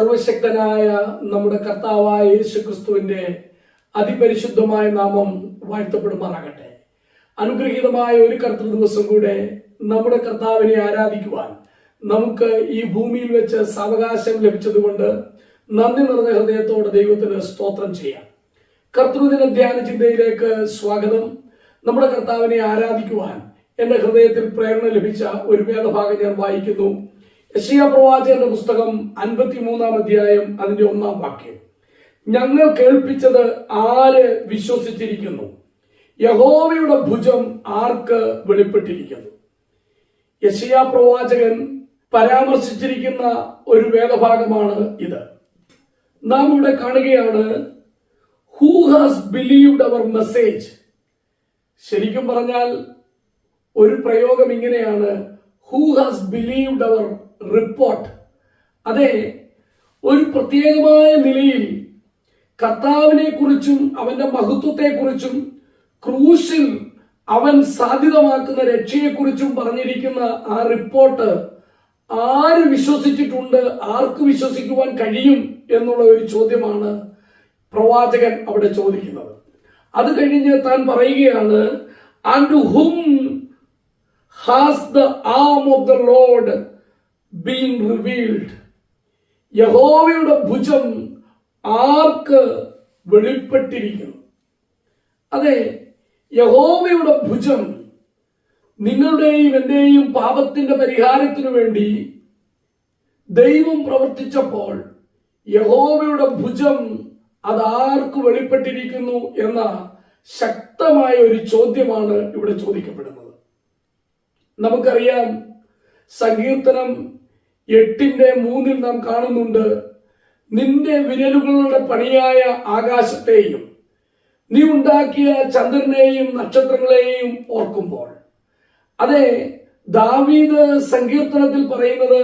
സർവശക്തനായ നമ്മുടെ കർത്താവായ യേശുക്രിസ്തുവിന്റെ അതിപരിശുദ്ധമായ നാമം വാഴ്ത്തപ്പെടുമാറാകട്ടെ. അനുഗ്രഹീതമായ ഒരു കർത്തൃ ദിവസം കൂടെ നമ്മുടെ കർത്താവിനെ ആരാധിക്കുവാൻ നമുക്ക് ഈ ഭൂമിയിൽ വെച്ച് സാവകാശം ലഭിച്ചതുകൊണ്ട് നന്ദി നിറഞ്ഞ ഹൃദയത്തോടെ ദൈവത്തിന് സ്തോത്രം ചെയ്യാം. കർത്തൃദിന ധ്യാന ചിന്തയിലേക്ക് സ്വാഗതം. നമ്മുടെ കർത്താവിനെ ആരാധിക്കുവാൻ എന്റെ ഹൃദയത്തിൽ പ്രേരണ ലഭിച്ച ഒരു വേദഭാഗം ഞാൻ വായിക്കുന്നു. യെശയ്യാ പ്രവാചകന്റെ പുസ്തകം 53-ാം അധ്യായം അതിന്റെ 1-ാം വാക്യം. ഞങ്ങൾ കേൾപ്പിച്ചത് ആര് വിശ്വസിച്ചിരിക്കുന്നു? യഹോവയുടെ ഭുജം ആർക്ക് വെളിപ്പെട്ടിരിക്കുന്നു? യെശയ്യാ പ്രവാചകൻ പരാമർശിച്ചിരിക്കുന്ന ഒരു വേദഭാഗമാണ് ഇത്. നാം ഇവിടെ കാണുകയാണ്, who has believed our message. ശരിക്കും പറഞ്ഞാൽ ഒരു പ്രയോഗം ഇങ്ങനെയാണ്, who has believed our report. അതെ, ഒരു പ്രത്യേകമായ നിലയിൽ കർത്താവിനെ കുറിച്ചും അവന്റെ മഹത്വത്തെ കുറിച്ചും ക്രൂശിൽ അവൻ സാധ്യതമാക്കുന്ന രക്ഷയെക്കുറിച്ചും പറഞ്ഞിരിക്കുന്ന ആ റിപ്പോർട്ട് ആര് വിശ്വസിച്ചിട്ടുണ്ട്, ആർക്ക് വിശ്വസിക്കുവാൻ കഴിയും എന്നുള്ള ഒരു ചോദ്യമാണ് പ്രവാചകൻ അവിടെ ചോദിക്കുന്നത്. അത് കഴിഞ്ഞ് താൻ പറയുകയാണ്, and to whom has the arm of the Lord been revealed. യഹോവയുടെ ഭുജം ആർക്ക് വെളിപ്പെട്ടിരിക്കുന്നു? അതെ, യഹോവയുടെ ഭുജം നിങ്ങളുടെയും എന്റെയും പാപത്തിന്റെ പരിഹാരത്തിനു വേണ്ടി ദൈവം പ്രവർത്തിച്ചപ്പോൾ യഹോവയുടെ ഭുജം അതാർക്ക് വെളിപ്പെട്ടിരിക്കുന്നു എന്ന ശക്തമായ ഒരു ചോദ്യമാണ് ഇവിടെ ചോദിക്കപ്പെടുന്നത്. നമുക്കറിയാം, സങ്കീർത്തനം 8:3 നാം കാണുന്നുണ്ട്, നിന്റെ വിരലുകളുടെ പണിയായ ആകാശത്തെയും നീ ഉണ്ടാക്കിയ ചന്ദ്രനെയും നക്ഷത്രങ്ങളെയും ഓർക്കുമ്പോൾ. അതെ, ദാവീദ് സങ്കീർത്തനത്തിൽ പറയുന്നത്,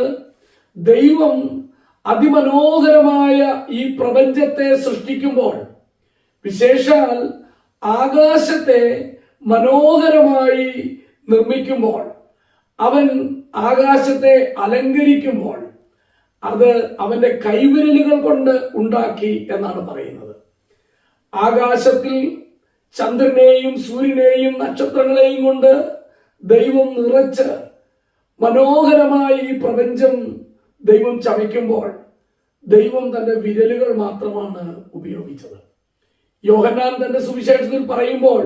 ദൈവം അതിമനോഹരമായ ഈ പ്രപഞ്ചത്തെ സൃഷ്ടിക്കുമ്പോൾ, വിശേഷാൽ ആകാശത്തെ മനോഹരമായി നിർമ്മിക്കുമ്പോൾ, അവൻ ആകാശത്തെ അലങ്കരിക്കുമ്പോൾ അത് അവന്റെ കൈവിരലുകൾ കൊണ്ട് ഉണ്ടാക്കി എന്നാണ് പറയുന്നത്. ആകാശത്തിൽ ചന്ദ്രനെയും സൂര്യനെയും നക്ഷത്രങ്ങളെയും കൊണ്ട് ദൈവം നിറച്ച് മനോഹരമായി ഈ പ്രപഞ്ചം ദൈവം ചമയ്ക്കുമ്പോൾ ദൈവം തന്റെ വിരലുകൾ മാത്രമാണ് ഉപയോഗിച്ചത്. യോഹന്നാൻ തന്റെ സുവിശേഷത്തിൽ പറയുമ്പോൾ,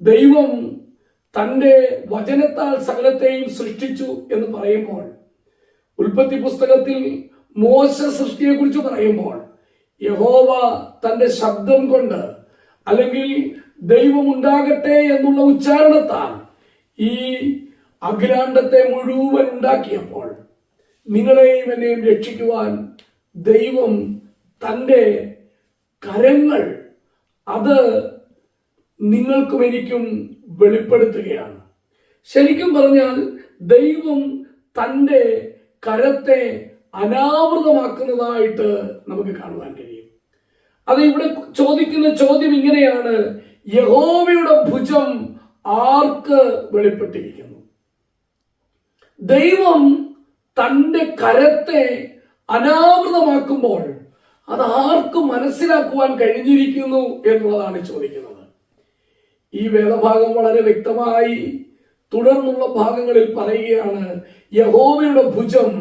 ദൈവം തന്റെ വചനത്താൽ സകലത്തെയും സൃഷ്ടിച്ചു എന്ന് പറയുമ്പോൾ, ഉൽപ്പത്തി പുസ്തകത്തിൽ മോശ സൃഷ്ടിയെ കുറിച്ച് പറയുമ്പോൾ, യഹോവ തന്റെ ശബ്ദം കൊണ്ട് അല്ലെങ്കിൽ ദൈവം ഉണ്ടാകട്ടെ എന്നുള്ള ഉച്ചാരണത്താൽ ഈ അഖിലാണ്ടത്തെ മുഴുവൻ ഉണ്ടാക്കിയപ്പോൾ നിങ്ങളെയും എന്നെയും രക്ഷിക്കുവാൻ ദൈവം തന്റെ കരങ്ങൾ അത് നിങ്ങൾക്കും എനിക്കും വെളിപ്പെടുത്തുകയാണ്. ശരിക്കും പറഞ്ഞാൽ ദൈവം തന്റെ കരത്തെ അനാവൃതമാക്കുന്നതായിട്ട് നമുക്ക് കാണുവാൻ കഴിയും. അത് ഇവിടെ ചോദിക്കുന്ന ചോദ്യം ഇങ്ങനെയാണ്, യഹോവയുടെ ഭുജം ആർക്ക് വെളിപ്പെട്ടിരിക്കുന്നു? ദൈവം തന്റെ കരത്തെ അനാവൃതമാക്കുമ്പോൾ അത് ആർക്ക് മനസ്സിലാക്കുവാൻ കഴിഞ്ഞിരിക്കുന്നു എന്നുള്ളതാണ് ചോദിക്കുന്നത്. ഈ വേദഭാഗം വളരെ വ്യക്തമായി തുടർന്നുള്ള ഭാഗങ്ങളിൽ പറയുകയാണ്, യഹോവയുടെ ഭുജം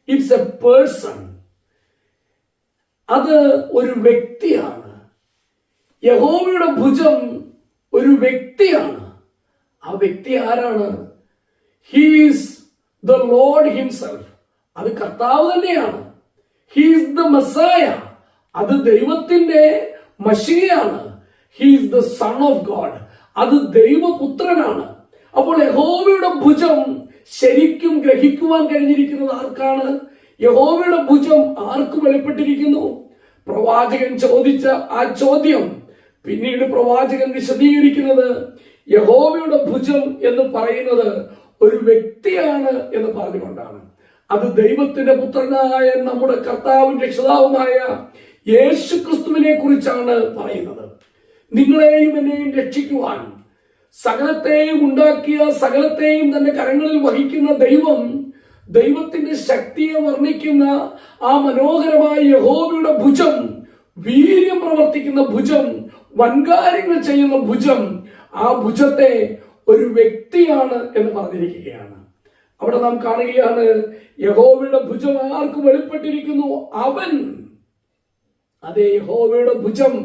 ഇറ്റ്സ് എ പേഴ്സൺ. അത് ഒരു വ്യക്തിയാണ്. യഹോവയുടെ ഭുജം ഒരു വ്യക്തിയാണ്. ആ വ്യക്തി ആരാണ്? He's the lord himself. അത് കർത്താവ് തന്നെയാണ്. He's the messiah. അത് ദൈവത്തിന്റെ മശിഹയാണ്. He's the son of God. അത് ദൈവപുത്രനാണ്. അപ്പോൾ യഹോവയുടെ ഭുജം ശരിക്കും ഗ്രഹിക്കുവാൻ കഴിഞ്ഞിരിക്കുന്നത് ആർക്കാണ്? യഹോവയുടെ ഭുജം ആർക്ക് വെളിപ്പെട്ടിരിക്കുന്നു? പ്രവാചകൻ ചോദിച്ച ആ ചോദ്യം പിന്നീട് പ്രവാചകൻ വിശദീകരിക്കുന്നത്, യഹോവയുടെ ഭുജം എന്ന് പറയുന്നത് ഒരു വ്യക്തിയാണ് എന്ന് പറഞ്ഞുകൊണ്ടാണ്. അത് ദൈവത്തിന്റെ പുത്രനായ നമ്മുടെ കർത്താവും രക്ഷിതാവുമായ യേശുക്രിസ്തുവിനെ കുറിച്ചാണ് പറയുന്നത്. നിങ്ങളെയും എന്നെയും രക്ഷിക്കുവാൻ സകലത്തെയും ഉണ്ടാക്കിയ സകലത്തെയും തന്റെ കരങ്ങളിൽ വഹിക്കുന്ന ദൈവം ദൈവത്തിന്റെ ശക്തിയെ വർണ്ണിക്കുന്ന ആ മനോഹരമായ യഹോവയുടെ ഭുജം, വീര്യം പ്രവർത്തിക്കുന്ന ഭുജം, വൻകാര്യങ്ങൾ ചെയ്യുന്ന ഭുജം, ആ ഭുജത്തെ ഒരു വ്യക്തിയാണ് എന്ന് പറഞ്ഞിരിക്കുകയാണ്. അവിടെ നാം കാണുകയാണ്, യഹോവയുടെ ഭുജം ആർക്ക് വെളിപ്പെട്ടിരിക്കുന്നു? അവൻ. അതേ, യഹോവയുടെ ഭുജം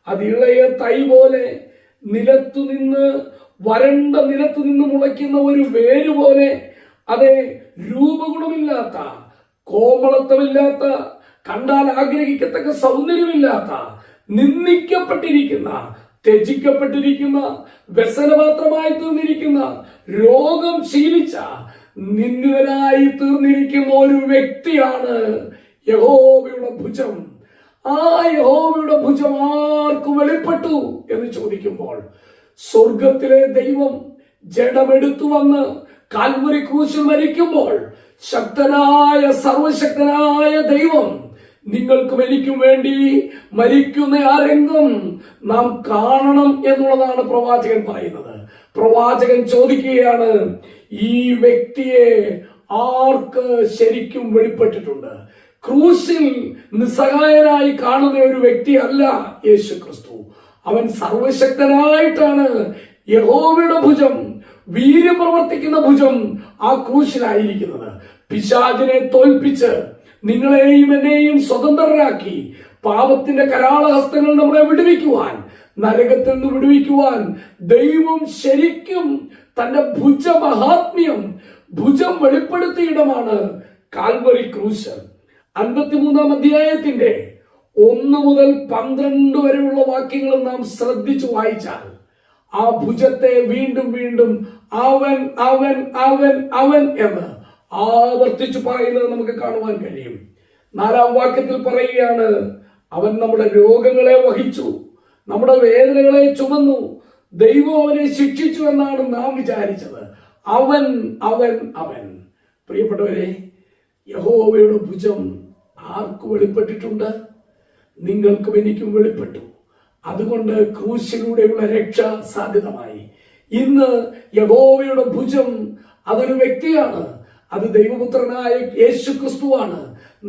അത് ഇളയ തൈ പോലെ നിലത്തുനിന്ന്, വരണ്ട നിലത്തുനിന്ന് മുളയ്ക്കുന്ന ഒരു വേര് പോലെ, അതേ, രൂപഗുണമില്ലാത്ത, കോമളത്വമില്ലാത്ത, കണ്ടാൽ ആഗ്രഹിക്കത്തക്ക സൗന്ദര്യമില്ലാത്ത, നിന്ദിക്കപ്പെട്ടിരിക്കുന്ന, ത്യജിക്കപ്പെട്ടിരിക്കുന്ന, വ്യസനപാത്രമായി തീർന്നിരിക്കുന്ന, രോഗം ശീലിച്ച, നിന്ദിതനായി തീർന്നിരിക്കുന്ന ഒരു വ്യക്തിയാണ് യഹോവയുടെ ഭുജം. ആ യഹോവയുടെ ഭുജം ആർക്ക് വെളിപ്പെട്ടു എന്ന് ചോദിക്കുമ്പോൾ, സ്വർഗത്തിലെ ദൈവം ജഡമെടുത്തു വന്ന് കാൽവരി ക്രൂശിൽ മരിക്കുമ്പോൾ ശക്തനായ, സർവശക്തനായ ദൈവം നിങ്ങൾക്കും എനിക്കും വേണ്ടി മരിക്കുന്ന ആ രംഗം നാം കാണണം എന്നുള്ളതാണ് പ്രവാചകൻ പറയുന്നത്. പ്രവാചകൻ ചോദിക്കുകയാണ്, ഈ വ്യക്തിയെ ആർക്ക് ശരിക്കും വെളിപ്പെട്ടിട്ടുണ്ട്? ക്രൂശിൽ നിസ്സഹായനായി കാണുന്ന ഒരു വ്യക്തിയല്ല യേശു ക്രിസ്തു. അവൻ സർവശക്തനായിട്ടാണ്. യഹോവയുടെ ഭുജം, വീര്യം പ്രവർത്തിക്കുന്ന ഭുജം ആ ക്രൂശിലായിരിക്കുന്നത്. പിശാചിനെ തോൽപ്പിച്ച് നിങ്ങളെയും എന്നെയും സ്വതന്ത്രരാക്കി പാപത്തിന്റെ കരാളഹസ്തങ്ങൾ നമ്മളെ വിടുവിക്കുവാൻ, നരകത്തിൽ നിന്ന് വിടുവിക്കുവാൻ ദൈവം ശരിക്കും തന്റെ ഭുജമഹാത്മ്യം, ഭുജം വെളിപ്പെടുത്തിയിടമാണ് കാൽവരി ക്രൂശ്. 53-ാം അധ്യായത്തിന്റെ 1 മുതൽ 12 വരെയുള്ള വാക്യങ്ങൾ നാം ശ്രദ്ധിച്ചു വായിച്ചാൽ ആ ഭുജത്തെ വീണ്ടും വീണ്ടും അവൻ അവൻ അവൻ അവൻ എന്ന് ആവർത്തിച്ചു പറയുന്നത് നമുക്ക് കാണുവാൻ കഴിയും. 4-ാം വാക്യത്തിൽ പറയുകയാണ്, അവൻ നമ്മുടെ രോഗങ്ങളെ വഹിച്ചു, നമ്മുടെ വേദനകളെ ചുമന്നു, ദൈവം അവനെ ശിക്ഷിച്ചു എന്നാണ് നാം വിചാരിച്ചത്. അവൻ അവൻ അവൻ. പ്രിയപ്പെട്ടവരെ, യഹോവയുടെ ഭുജം ആർക്ക് വെളിപ്പെട്ടിട്ടുണ്ട്? നിങ്ങൾക്കും എനിക്കും വെളിപ്പെട്ടു. അതുകൊണ്ട് ക്രൂശിലൂടെയുള്ള രക്ഷ സാധ്യതമായി. ഇന്ന് യഹോവയുടെ ഭുജം അതൊരു വ്യക്തിയാണ്. അത് ദൈവപുത്രനായ യേശു ക്രിസ്തുവാണ്,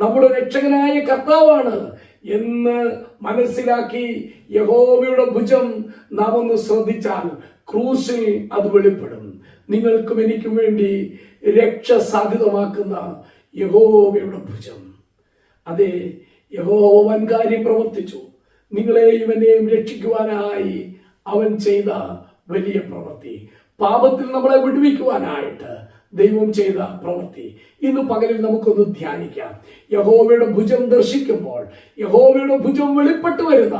നമ്മുടെ രക്ഷകനായ കർത്താവാണ് എന്ന് മനസ്സിലാക്കി യഹോവയുടെ ഭുജം നാം ഒന്ന് ശ്രദ്ധിച്ചാൽ ക്രൂശിൽ അത് വെളിപ്പെടും. നിങ്ങൾക്കും എനിക്കും വേണ്ടി രക്ഷ സാധ്യതമാക്കുന്ന യഹോവയുടെ ഭുജം. അതെ, യഹോവ വൻകാര്യം പ്രവർത്തിച്ചു. നിങ്ങളെയും എന്നെയും രക്ഷിക്കുവാനായി അവൻ ചെയ്ത വലിയ പ്രവൃത്തി, പാപത്തിൽ നമ്മളെ വിടുവിക്കുവാനായിട്ട് ദൈവം ചെയ്ത പ്രവൃത്തി ഇന്ന് പകലിൽ നമുക്കൊന്ന് ധ്യാനിക്കാം. യഹോവയുടെ ഭുജം ദർശിക്കുമ്പോൾ, യഹോവയുടെ ഭുജം വെളിപ്പെട്ടു വരുന്ന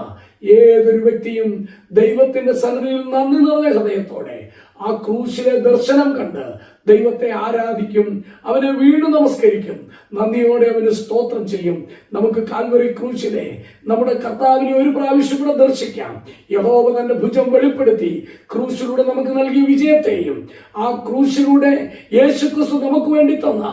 ഏതൊരു വ്യക്തിയും ദൈവത്തിന്റെ സന്നിധിയിൽ നന്ദി നിറഞ്ഞ ഹൃദയത്തോടെ ആ ക്രൂശിലെ ദർശനം കണ്ട് ദൈവത്തെ ആരാധിക്കും, അവനെ വീണ്ടും നമസ്കരിക്കും, നന്ദിയോടെ അവന് സ്തോത്രം ചെയ്യും. നമുക്ക് കാൽവരി ക്രൂശിലെ നമ്മുടെ കർത്താവിനെ ഒരു പ്രാവശ്യം കൂടെ ദർശിക്കാം. യഹോവ തന്റെ ഭുജം വെളിപ്പെടുത്തി ക്രൂശിലൂടെ നമുക്ക് നൽകിയ വിജയത്തെയും, ആ ക്രൂശിലൂടെ യേശുക്രിസ്തു നമുക്ക് വേണ്ടി തന്ന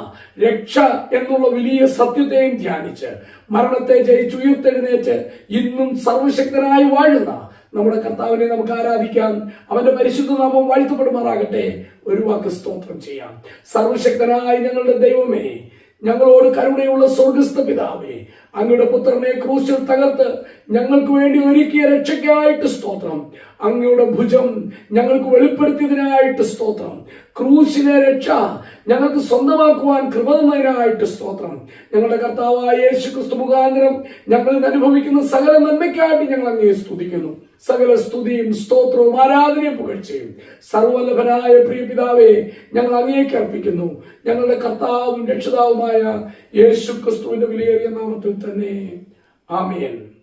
രക്ഷ എന്നുള്ള വലിയ സത്യത്തെയും ധ്യാനിച്ച് മരണത്തെ ജയിച്ച് ഉയർത്തെഴുന്നേറ്റ് ഇന്നും സർവശക്തനായി വാഴുന്ന നമ്മുടെ കർത്താവിനെ നമുക്ക് ആരാധിക്കാം. അവന്റെ പരിശുദ്ധ നാമം വാഴ്ത്തപ്പെടുമാറാകട്ടെ. ഒരു വാക്ക് സ്തോത്രം ചെയ്യാം. സർവശക്തനായ ഞങ്ങളുടെ ദൈവമേ, ഞങ്ങളോട് കരുണയുള്ള സ്വർഗസ്ഥ പിതാവേ, അങ്ങയുടെ പുത്രനെ ക്രൂശിൽ തകർത്ത് ഞങ്ങൾക്ക് വേണ്ടി ഒരുക്കിയ രക്ഷയ്ക്കായിട്ട് സ്തോത്രം. അങ്ങയുടെ ഭുജം ഞങ്ങൾക്ക് വെളിപ്പെടുത്തിയതിനായിട്ട് സ്തോത്രം. ക്രൂശിലെ രക്ഷ ഞങ്ങൾക്ക് സ്വന്തമാക്കുവാൻ കൃപ തന്നതിനായിട്ട് സ്തോത്രം. ഞങ്ങളുടെ കർത്താവായ യേശു ക്രിസ്തു മുഖാന്തരം ഞങ്ങൾ അനുഭവിക്കുന്ന സകല നന്മയ്ക്കായിട്ട് ഞങ്ങൾ അങ്ങയെ സ്തുതിക്കുന്നു. സകല സ്തുതിയും സ്തോത്രവും ആരാധനയും പുകഴ്ചയും സർവ്വലഭനായ പ്രിയ പിതാവേ ഞങ്ങൾ അങ്ങേക്ക് അർപ്പിക്കുന്നു. ഞങ്ങളുടെ കർത്താവും രക്ഷിതാവുമായ യേശു ക്രിസ്തുവിന്റെ വിലയേറിയ നാമത്തിൽ തന്നെ ആമേൻ.